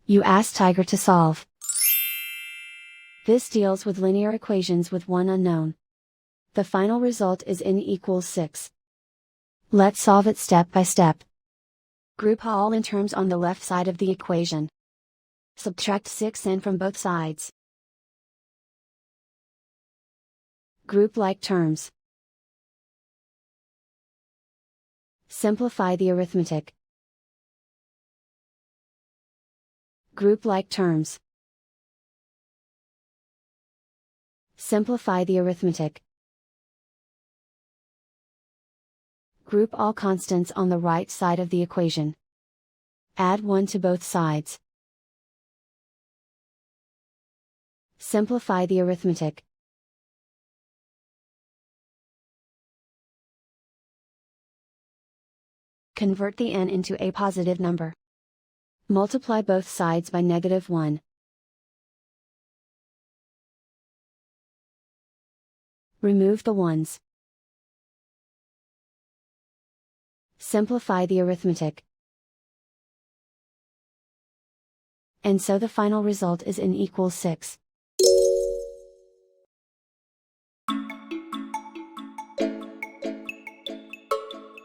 You ask Tiger to solve. This deals with linear equations with one unknown. The final result is n equals 6. Let's solve it step by step. Group all n terms on the left side of the equation. Subtract 6n from both sides. Group like terms. Simplify the arithmetic. Group like terms. Simplify the arithmetic. Group all constants on the right side of the equation. Add 1 to both sides. Simplify the arithmetic. Convert the n into a positive number. Multiply both sides by -1. Remove the ones. Simplify the arithmetic. And so the final result is n equals 6.